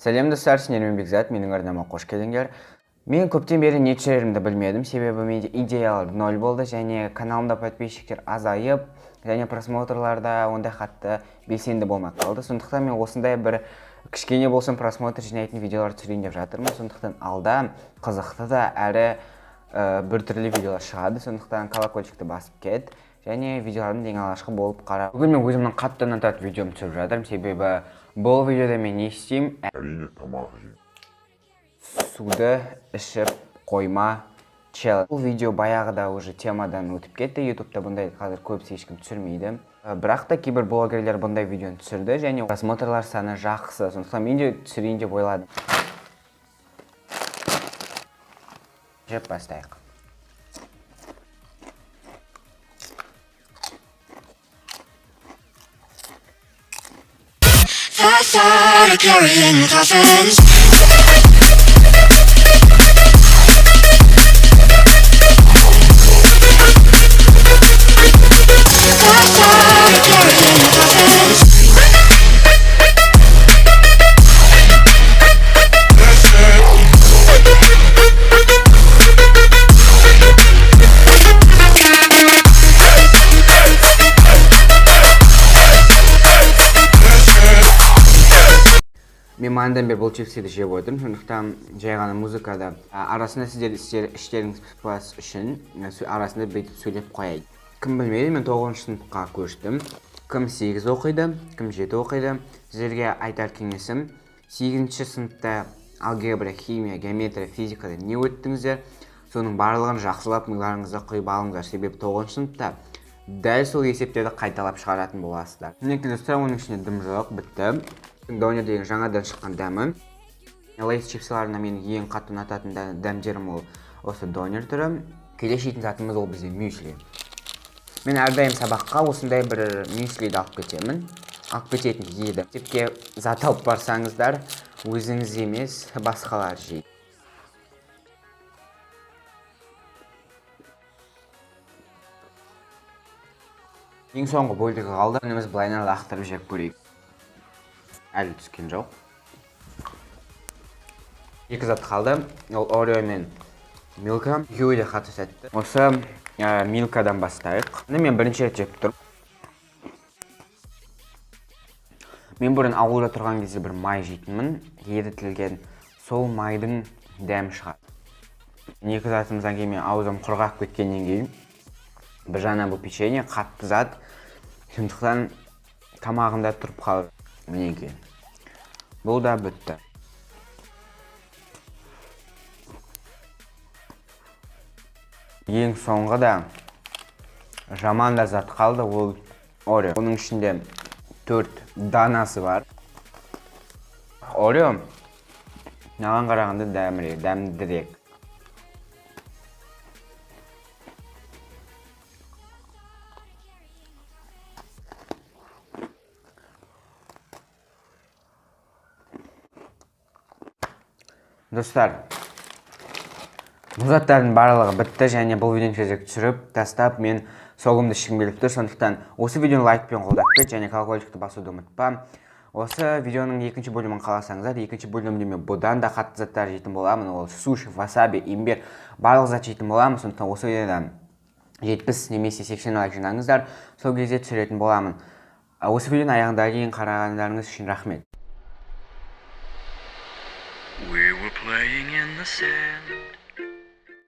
Сәлем достар, сіздермен Бекзат, менің арнама қош келдіңдер. Мен көптен бері не түсірерімді білмедім, себебі менде идеялар 0 болды және каналымда подписчиктер азайып, және просмотрларда ондай қатты белсенді болмай қалды. Сондықтан мен осындай бір кішкене болсын просмотр жинайтын видеолар түсірейін деп жатырмын. Сондықтан алда қызықты да әрі біртүрлі видеолар шығады. Сондықтан колокольчикті басып кет және видеолардың ең алғашқы болып қара. Бүгін мен өзімнің қатты ұнататын видеомды түсіріп жатырмын, себебі бұл видеода мен не істеймін? Әрине тамақ жеймін. Суды ішіп қойма челлендж. Бұл видео баяғыда уже темадан өтіп кетті. ютубта бұндай қазір көбісі ешкім түсірмейді. Бірақ та кейбір блогерлер бұндай видеоны түсірді және просмотрлар саны жақсы. Сондықтан мен де түсірейін деп ойладым. Жеп бастайық. Fast out of carrying coffins. Fast out of carrying coffins. Мен мандан бері бұл чипсиді жеп отырмын, сондықтан жай ғана музыкада арасында сіздер іштеріңіз піспас үшін арасында бүйтіп сөйлеп қояйын. Кім білмейді, мен 9-шы сыныпқа көштім. Кім 8 оқиды, кім 7 оқиды. Сіздерге айтар кеңесім, 8-ші сыныпта алгебра, химия, геометрия, физикада не өттіңіздер, соның барлығын жақсылап миларыңызға құйып алыңыздар, себебі 9-шы сыныпта дәл сол есептерді қайталап шығаратын боласыздар. Мінекей достар, оның ішінде дым жоқ, бітті. Донер деген жаңадан шыққан дәмі. Лейс чипсыларына менің ең қатты ұнататын дәмдерім ол осы донер түрі. Келесі жейтін затымыз ол бізде мюсли. Мен әрдайым сабаққа осындай бір мюслиді алып кетемін. Алып кететін еді. Мектепке зат алып барсаңыздар, өзіңіз емес, басқалар жейді. Ең соңғы бөлігі қалды. Өніміз былайынан лақтырып жеп көрейік. Әлі түскен жоқ. Екі зат қалды. Ол Орео мен Milka. Екеуі де қатты сәтті. Осы Milkадан бастайық. Мен бірінші рет жеп тұрмын. Мен бұрын ауылда тұрған кезде бір май жейтінмін. Ерітілген сол майдың дәмі шығады. Екі затымыздан кейін аузым құрғап кеткеннен кейін бір жаңа бұл печенье қатты зат. Сондықтан тамағымда тұрып қалды. Мінекей. Бұл да бітті. Ең соңғы да жаман да зат қалды, ол Орео. Оның ішінде 4 данасы бар. Орео маған қарағанда дәмдірек. Достар, бұл заттардың барлығы бітті және бұл видеоны кезек түсіріп, тастап, мен соғымды ішкім келіп тұр. Сондықтан осы видеоны лайкпен қолдап кет және колокольчикті басуды ұмытпа. Осы видеоның екінші бөлімін қаласаңыздар, екінші бөлімде мен бұдан да қатты заттар жейтін боламын. Ол суши, васаби, имбир, барлық зат жейтін боламын. Сондықтан осы видеодан 70 немесе 80 лайк жинаңыздар, сол кезде түсіретін боламын. Осы видеоның аяғында кейін қарағандарыңыз үшін рахмет. We were playing in the sand.